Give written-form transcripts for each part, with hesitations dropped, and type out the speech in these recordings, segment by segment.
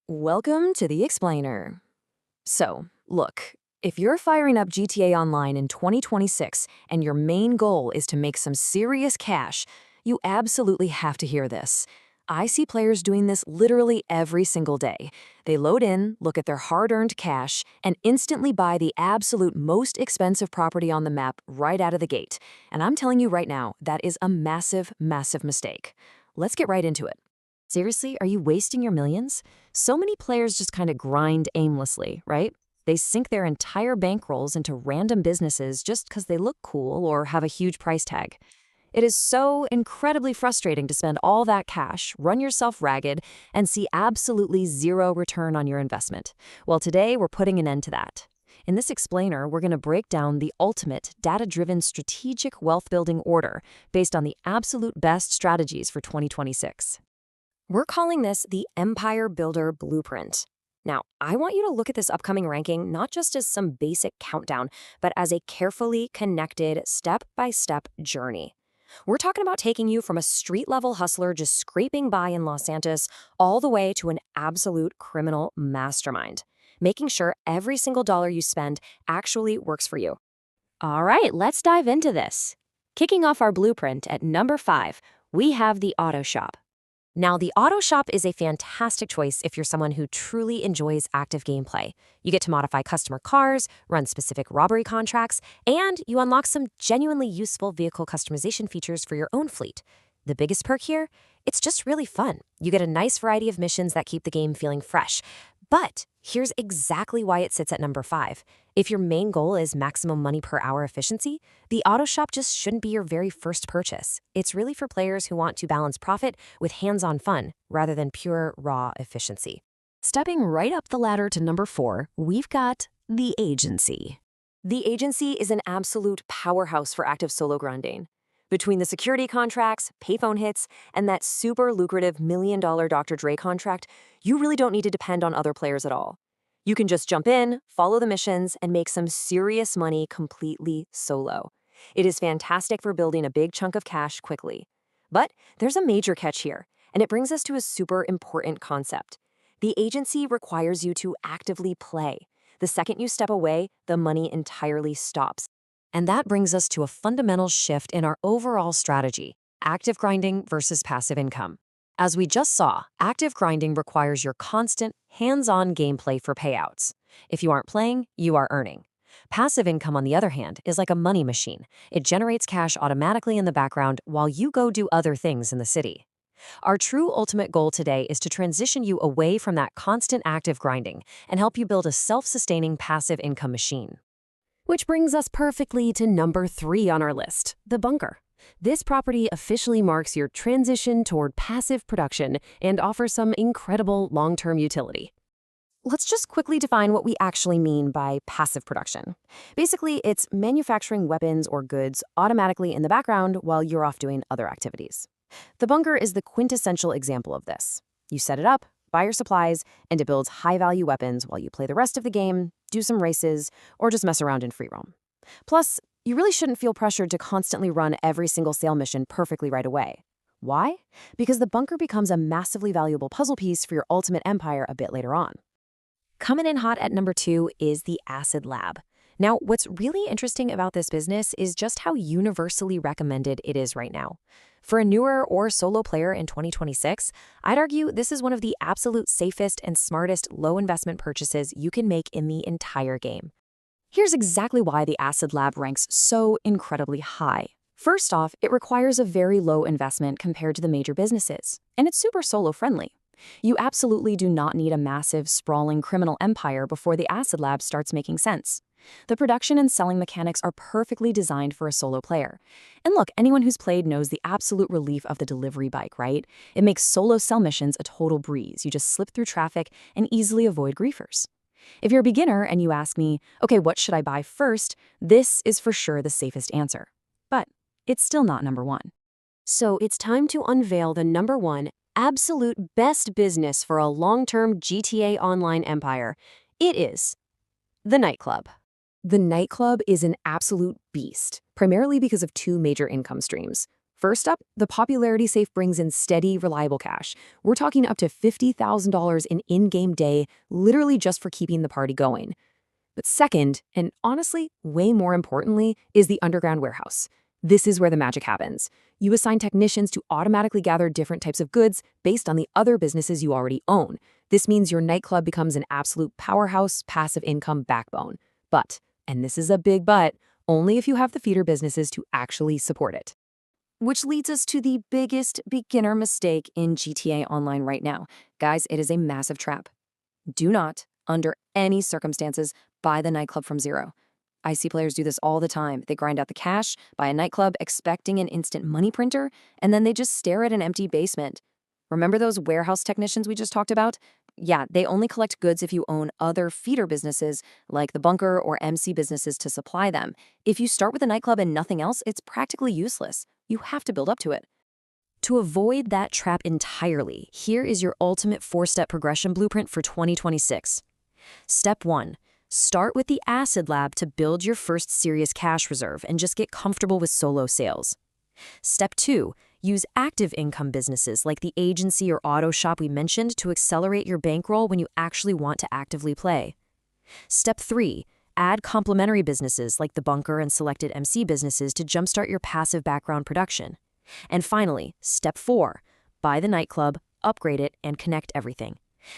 Welcome to the Explainer. So, look, if you're firing up GTA Online in 2026 and your main goal is to make some serious cash, you absolutely have to hear this. I see players doing this literally every single day. They load in, look at their hard-earned cash, and instantly buy the absolute most expensive property on the map right out of the gate. And I'm telling you right now, that is a massive, massive mistake. Let's get right into it. Seriously, are you wasting your millions? So many players just kind of grind aimlessly, right? They sink their entire bankrolls into random businesses just because they look cool or have a huge price tag. It is so incredibly frustrating to spend all that cash, run yourself ragged, and see absolutely zero return on your investment. Well, today we're putting an end to that. In this explainer, we're going to break down the ultimate data-driven strategic wealth-building order based on the absolute best strategies for 2026. We're calling this the Empire Builder Blueprint. Now, I want you to look at this upcoming ranking not just as some basic countdown, but as a carefully connected, step-by-step journey. We're talking about taking you from a street-level hustler just scraping by in Los Santos all the way to an absolute criminal mastermind, making sure every single dollar you spend actually works for you. All right, let's dive into this. Kicking off our blueprint at number 5, we have the Auto Shop. Now, the Auto Shop is a fantastic choice if you're someone who truly enjoys active gameplay. You get to modify customer cars, run specific robbery contracts, and you unlock some genuinely useful vehicle customization features for your own fleet. The biggest perk here? It's just really fun. You get a nice variety of missions that keep the game feeling fresh. But here's exactly why it sits at number 5. If your main goal is maximum money per hour efficiency, the Auto Shop just shouldn't be your very first purchase. It's really for players who want to balance profit with hands-on fun rather than pure, raw efficiency. Stepping right up the ladder to number 4, we've got the Agency. The Agency is an absolute powerhouse for active solo grinding. Between the security contracts, payphone hits, and that super lucrative $1 million Dr. Dre contract, you really don't need to depend on other players at all. You can just jump in, follow the missions, and make some serious money completely solo. It is fantastic for building a big chunk of cash quickly. But there's a major catch here, and it brings us to a super important concept. The Agency requires you to actively play. The second you step away, the money entirely stops. And that brings us to a fundamental shift in our overall strategy, active grinding versus passive income. As we just saw, active grinding requires your constant, hands-on gameplay for payouts. If you aren't playing, you are earning. Passive income, on the other hand, is like a money machine. It generates cash automatically in the background while you go do other things in the city. Our true ultimate goal today is to transition you away from that constant active grinding and help you build a self-sustaining passive income machine. Which brings us perfectly to number 3 on our list, the Bunker. This property officially marks your transition toward passive production and offers some incredible long-term utility. Let's just quickly define what we actually mean by passive production. Basically, it's manufacturing weapons or goods automatically in the background while you're off doing other activities. The Bunker is the quintessential example of this. You set it up, buy your supplies, and it builds high-value weapons while you play the rest of the game, do some races, or just mess around in free roam. Plus, you really shouldn't feel pressured to constantly run every single sale mission perfectly right away. Why? Because the Bunker becomes a massively valuable puzzle piece for your ultimate empire a bit later on. Coming in hot at number 2 is the Acid Lab. Now, what's really interesting about this business is just how universally recommended it is right now. For a newer or solo player in 2026, I'd argue this is one of the absolute safest and smartest low-investment purchases you can make in the entire game. Here's exactly why the Acid Lab ranks so incredibly high. First off, it requires a very low investment compared to the major businesses, and it's super solo-friendly. You absolutely do not need a massive, sprawling criminal empire before the Acid Lab starts making sense. The production and selling mechanics are perfectly designed for a solo player. And look, anyone who's played knows the absolute relief of the delivery bike, right? It makes solo sell missions a total breeze. You just slip through traffic and easily avoid griefers. If you're a beginner and you ask me, okay, what should I buy first? This is for sure the safest answer. But it's still not number 1. So it's time to unveil the number 1 absolute best business for a long-term GTA Online empire. It is the Nightclub. The Nightclub is an absolute beast, primarily because of 2 major income streams. First up, the Popularity Safe brings in steady, reliable cash. We're talking up to $50,000 in-game day, literally just for keeping the party going. But second, and honestly, way more importantly, is the underground warehouse. This is where the magic happens. You assign technicians to automatically gather different types of goods based on the other businesses you already own. This means your nightclub becomes an absolute powerhouse passive income backbone. But, and this is a big but, only if you have the feeder businesses to actually support it. Which leads us to the biggest beginner mistake in GTA Online right now. Guys, it is a massive trap. Do not, under any circumstances, buy the nightclub from zero. I see players do this all the time. They grind out the cash, buy a nightclub expecting an instant money printer, and then they just stare at an empty basement. Remember those warehouse technicians we just talked about? Yeah, they only collect goods if you own other feeder businesses like the bunker or MC businesses to supply them. If you start with a nightclub and nothing else, it's practically useless. You have to build up to it. To avoid that trap entirely, here is your ultimate 4-step progression blueprint for 2026. Step 1. Start with the Acid Lab to build your first serious cash reserve and just get comfortable with solo sales. Step 2. Use active income businesses like the agency or auto shop we mentioned to accelerate your bankroll when you actually want to actively play. Step 3. Add complementary businesses like the bunker and selected MC businesses to jumpstart your passive background production. And finally, Step 4. Buy the nightclub, upgrade it, and connect everything.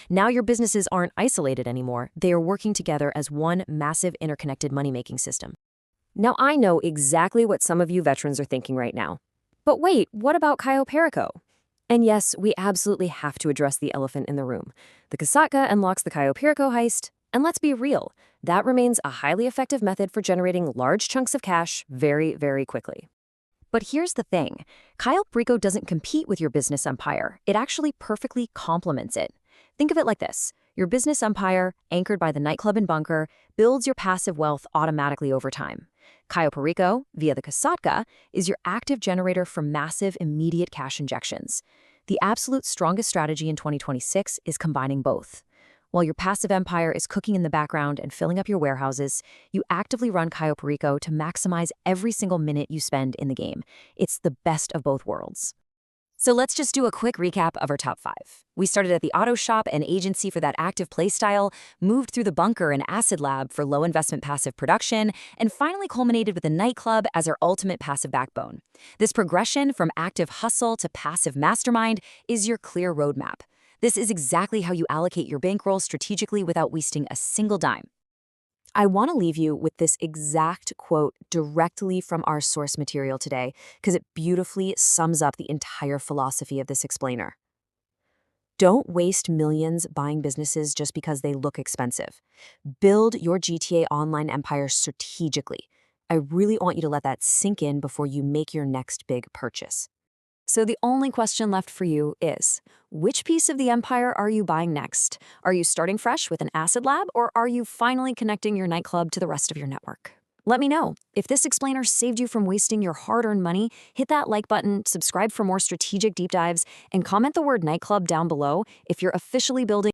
Now your businesses aren't isolated anymore. They are working together as one massive interconnected money-making system. Now I know exactly what some of you veterans are thinking right now. But wait, what about Cayo Perico? And yes, we absolutely have to address the elephant in the room. The Kasatka unlocks the Cayo Perico heist, and let's be real, that remains a highly effective method for generating large chunks of cash very, very quickly. But here's the thing, Cayo Perico doesn't compete with your business empire. It actually perfectly complements it. Think of it like this. Your business empire, anchored by the nightclub and bunker, builds your passive wealth automatically over time. Cayo Perico, via the Kasatka, is your active generator for massive, immediate cash injections. The absolute strongest strategy in 2026 is combining both. While your passive empire is cooking in the background and filling up your warehouses, you actively run Cayo Perico to maximize every single minute you spend in the game. It's the best of both worlds. So let's just do a quick recap of our top 5. We started at the auto shop and agency for that active playstyle, moved through the bunker and acid lab for low investment passive production, and finally culminated with the nightclub as our ultimate passive backbone. This progression from active hustle to passive mastermind is your clear roadmap. This is exactly how you allocate your bankroll strategically without wasting a single dime. I want to leave you with this exact quote directly from our source material today because it beautifully sums up the entire philosophy of this explainer. Don't waste millions buying businesses just because they look expensive. Build your GTA Online empire strategically. I really want you to let that sink in before you make your next big purchase. So the only question left for you is, which piece of the empire are you buying next? Are you starting fresh with an acid lab, or are you finally connecting your nightclub to the rest of your network? Let me know. If this explainer saved you from wasting your hard-earned money, hit that like button, subscribe for more strategic deep dives, and comment the word nightclub down below if you're officially building